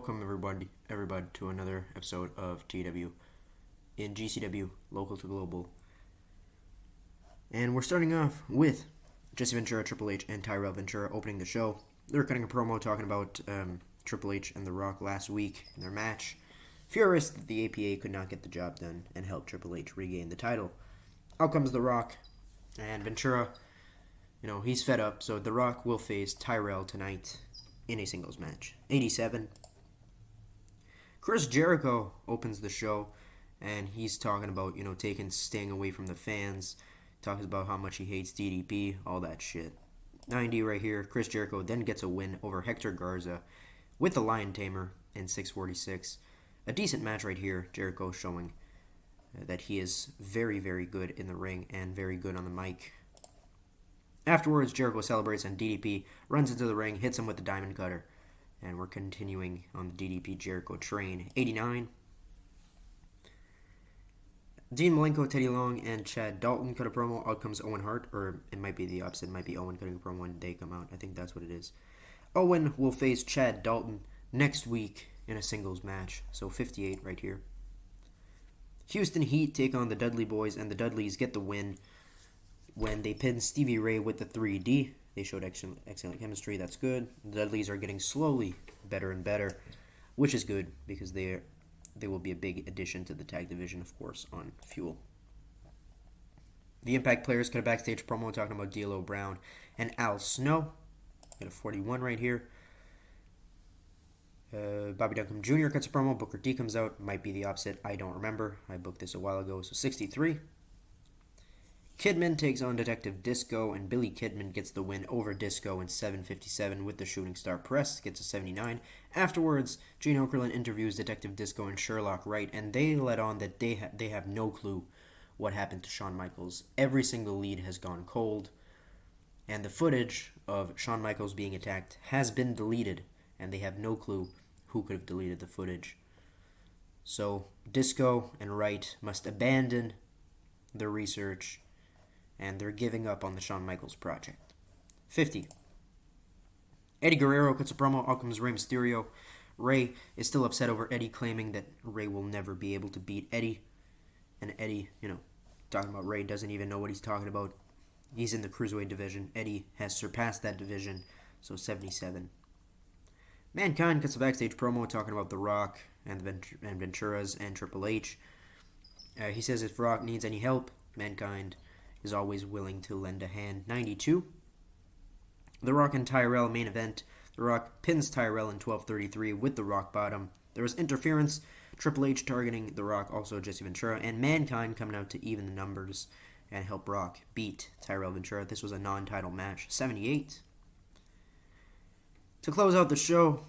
welcome everybody to another episode of TEW in GCW, local to global. And we're starting off with Jesse Ventura, Triple H, and Tyrell Ventura opening the show. They're cutting a promo talking about Triple H and The Rock last week in their match. Furious that the APA could not get the job done and help Triple H regain the title. Out comes The Rock, and Ventura, he's fed up, so The Rock will face Tyrell tonight in a singles match. 87. Chris Jericho opens the show, and he's talking about, staying away from the fans. Talks about how much he hates DDP, all that shit. 90 right here. Chris Jericho then gets a win over Hector Garza with the Lion Tamer in 646. A decent match right here. Jericho showing that he is very, very good in the ring and very good on the mic. Afterwards, Jericho celebrates and DDP runs into the ring, hits him with the Diamond Cutter. And we're continuing on the DDP Jericho train. 89. Dean Malenko, Teddy Long, and Chad Dalton cut a promo. Out comes Owen Hart, or it might be the opposite. It might be Owen cutting a promo when they come out. I think that's what it is. Owen will face Chad Dalton next week in a singles match. So 58 right here. Houston Heat take on the Dudley Boys, and the Dudleys get the win when they pin Stevie Ray with the 3D. They showed excellent chemistry. That's good. The Dudleys are getting slowly better and better, which is good because they will be a big addition to the tag division, of course, on Fuel. The Impact players cut a backstage promo talking about D'Lo Brown and Al Snow. Got a 41 right here. Bobby Duncombe Jr. cuts a promo. Booker T comes out. Might be the opposite. I don't remember. I booked this a while ago. So 63. Kidman takes on Detective Disco, and Billy Kidman gets the win over Disco in 7:57 with the Shooting Star Press. Gets a 79. Afterwards, Gene Okerlund interviews Detective Disco and Sherlock Wright, and they let on that they have no clue what happened to Shawn Michaels. Every single lead has gone cold, and the footage of Shawn Michaels being attacked has been deleted, and they have no clue who could have deleted the footage. So, Disco and Wright must abandon their research, and they're giving up on the Shawn Michaels project. 50. Eddie Guerrero cuts a promo. Out comes Rey Mysterio. Rey is still upset over Eddie, claiming that Rey will never be able to beat Eddie. And Eddie, talking about Rey, doesn't even know what he's talking about. He's in the Cruiserweight division. Eddie has surpassed that division, so 77. Mankind cuts a backstage promo talking about The Rock and Venturas and Triple H. He says if Rock needs any help, Mankind is always willing to lend a hand. 92. The Rock and Tyrell main event. The Rock pins Tyrell in 12:33 with the Rock Bottom. There was interference. Triple H targeting The Rock, also Jesse Ventura, and Mankind coming out to even the numbers and help Rock beat Tyrell Ventura. This was a non-title match. 78. To close out the show,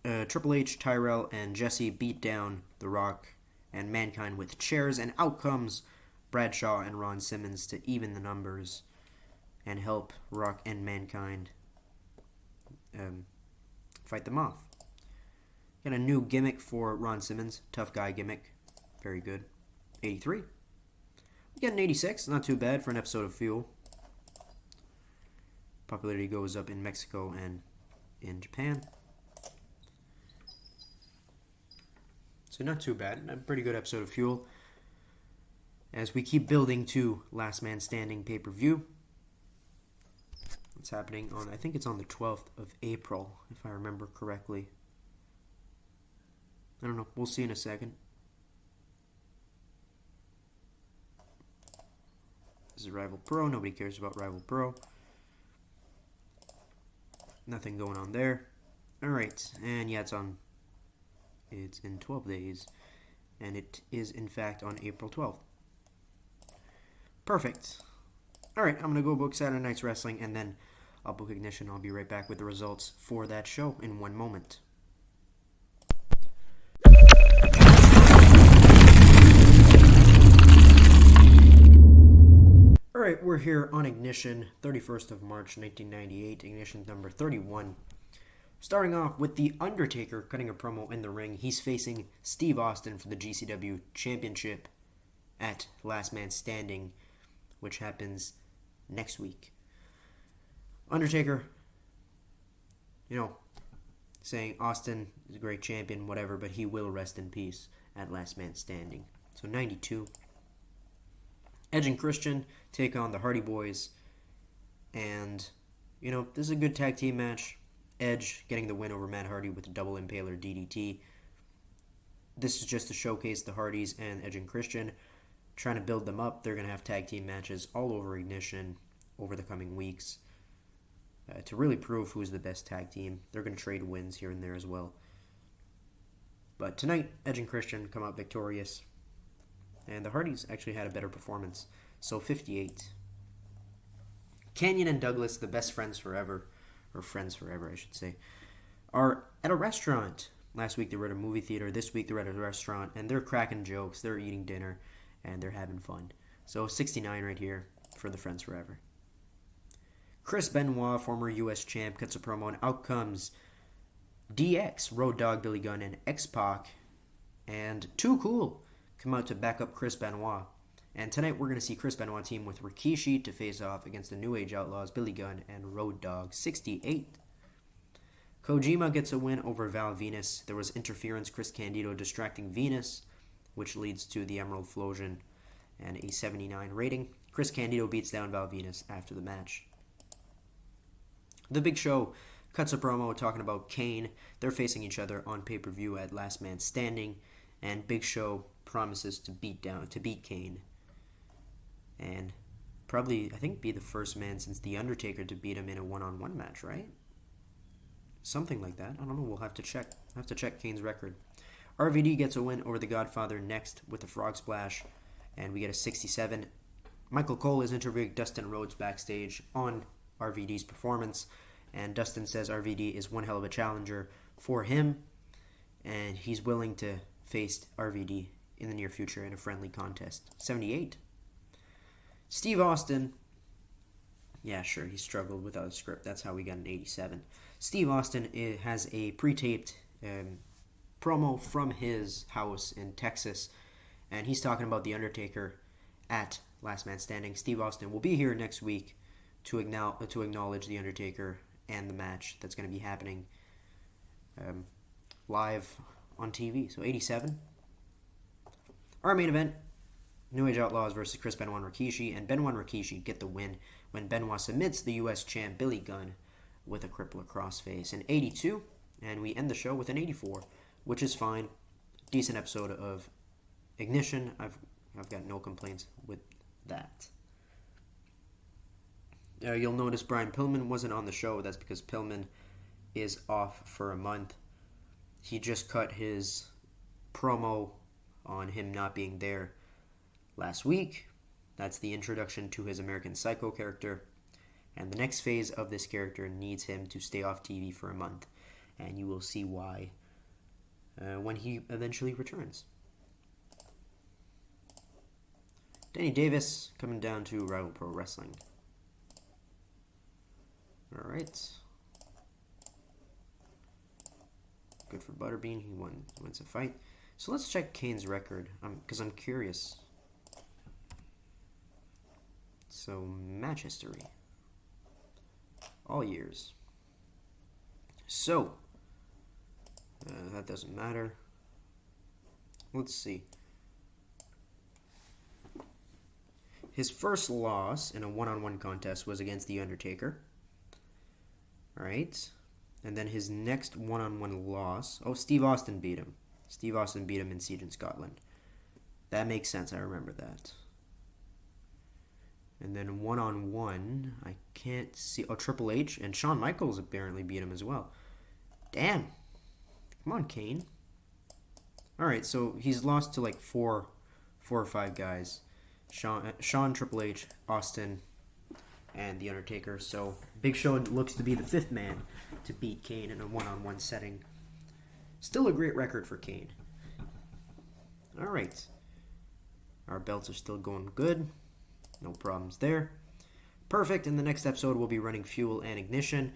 Triple H, Tyrell, and Jesse beat down The Rock and Mankind with chairs, and out comes Bradshaw and Ron Simmons to even the numbers and help Rock and Mankind fight them off. Got a new gimmick for Ron Simmons, tough guy gimmick, very good. 83. We got an 86, not too bad for an episode of Fuel. Popularity goes up in Mexico and in Japan. So not too bad, a pretty good episode of Fuel. As we keep building to Last Man Standing pay-per-view. It's happening on, I think it's on the 12th of April, if I remember correctly. I don't know, we'll see in a second. This is Rival Pro, nobody cares about Rival Pro. Nothing going on there. Alright, and yeah, it's in 12 days, and it is in fact on April 12th. Perfect. Alright, I'm going to go book Saturday Night's Wrestling, and then I'll book Ignition. I'll be right back with the results for that show in one moment. Alright, we're here on Ignition, 31st of March, 1998, Ignition number 31. Starting off with The Undertaker cutting a promo in the ring. He's facing Steve Austin for the GCW Championship at Last Man Standing, which happens next week. Undertaker, saying Austin is a great champion, whatever, but he will rest in peace at Last Man Standing. So 92. Edge and Christian take on the Hardy Boys. And, this is a good tag team match. Edge getting the win over Matt Hardy with a double impaler DDT. This is just to showcase the Hardys and Edge and Christian. Trying to build them up. They're going to have tag team matches all over Ignition over the coming weeks. To really prove who's the best tag team. They're going to trade wins here and there as well. But tonight, Edge and Christian come out victorious. And the Hardys actually had a better performance. So 58. Canyon and Douglas, the best friends forever, or friends forever, I should say, are at a restaurant. Last week they were at a movie theater. This week they're at a restaurant. And they're cracking jokes. They're eating dinner. And they're having fun. So 69 right here for the friends forever. Chris Benoit, former U.S. champ, cuts a promo, and out comes DX, Road Dogg, Billy Gunn, and X-Pac, and Too Cool come out to back up Chris Benoit. And tonight we're going to see Chris Benoit team with Rikishi to face off against the New Age Outlaws, Billy Gunn, and Road Dogg. 68. Kojima gets a win over Val Venus. There was interference, Chris Candido distracting Venus, which leads to the Emerald Flosion and a 79 rating. Chris Candido beats down Val Venus after the match. The Big Show cuts a promo talking about Kane. They're facing each other on pay-per-view at Last Man Standing, and Big Show promises to beat Kane, and probably, I think, be the first man since The Undertaker to beat him in a one-on-one match, right? Something like that. I don't know. We'll have to check. Kane's record. RVD gets a win over the Godfather next with the Frog Splash, and we get a 67. Michael Cole is interviewing Dustin Rhodes backstage on RVD's performance, and Dustin says RVD is one hell of a challenger for him, and he's willing to face RVD in the near future in a friendly contest. 78. Steve Austin, yeah, sure, he struggled without a script. That's how we got an 87. Steve Austin has a pre-taped promo from his house in Texas, and he's talking about The Undertaker at Last Man Standing. Steve Austin will be here next week to acknowledge The Undertaker and the match that's going to be happening live on TV. So 87. Our main event, New Age Outlaws versus Chris Benoit and Rikishi, and Benoit and Rikishi get the win when Benoit submits the U.S. champ Billy Gunn with a crippler crossface. An 82, and we end the show with an 84, which is fine. Decent episode of Ignition. I've got no complaints with that. You'll notice Brian Pillman wasn't on the show. That's because Pillman is off for a month. He just cut his promo on him not being there last week. That's the introduction to his American Psycho character. And the next phase of this character needs him to stay off TV for a month. And you will see why when he eventually returns. Danny Davis coming down to Rival Pro Wrestling. Alright. Good for Butterbean. He wins a fight. So let's check Kane's record, because I'm curious. So, match history. All years. So, that doesn't matter. Let's see. His first loss in a one-on-one contest was against The Undertaker. Alright. And then his next one-on-one loss... Oh, Steve Austin beat him. Steve Austin beat him in Siege in Scotland. That makes sense. I remember that. And then one-on-one, I can't see... Oh, Triple H and Shawn Michaels apparently beat him as well. Damn. Come on, Kane. Alright, so he's lost to like four or five guys. Shawn, Triple H, Austin, and The Undertaker. So Big Show looks to be the fifth man to beat Kane in a one-on-one setting. Still a great record for Kane. Alright. Our belts are still going good. No problems there. Perfect. In the next episode, we'll be running Fuel and Ignition.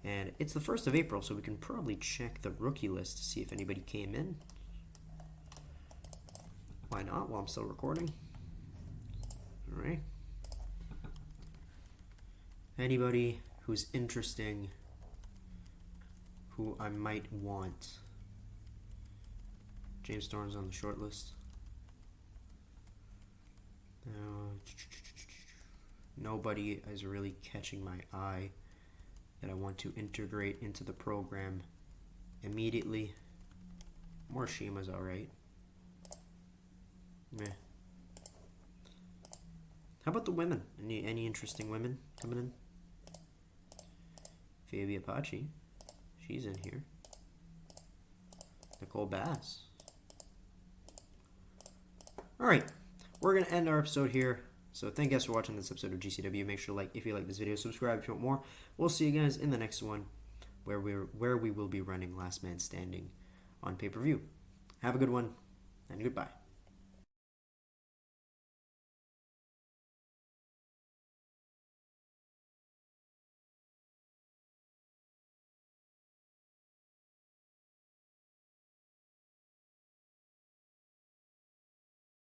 And it's the 1st of April, so we can probably check the rookie list to see if anybody came in. Why not, while I'm still recording? Alright. Anybody who's interesting, who I might want. James Storm's on the short list. Nobody is really catching my eye that I want to integrate into the program immediately. Morishima's alright. Meh. How about the women? Any interesting women coming in? Fabi Apache. She's in here. Nicole Bass. Alright. We're going to end our episode here. So thank you guys for watching this episode of GCW. Make sure to like if you like this video. Subscribe if you want more. We'll see you guys in the next one where we will be running Last Man Standing on pay-per-view. Have a good one and goodbye.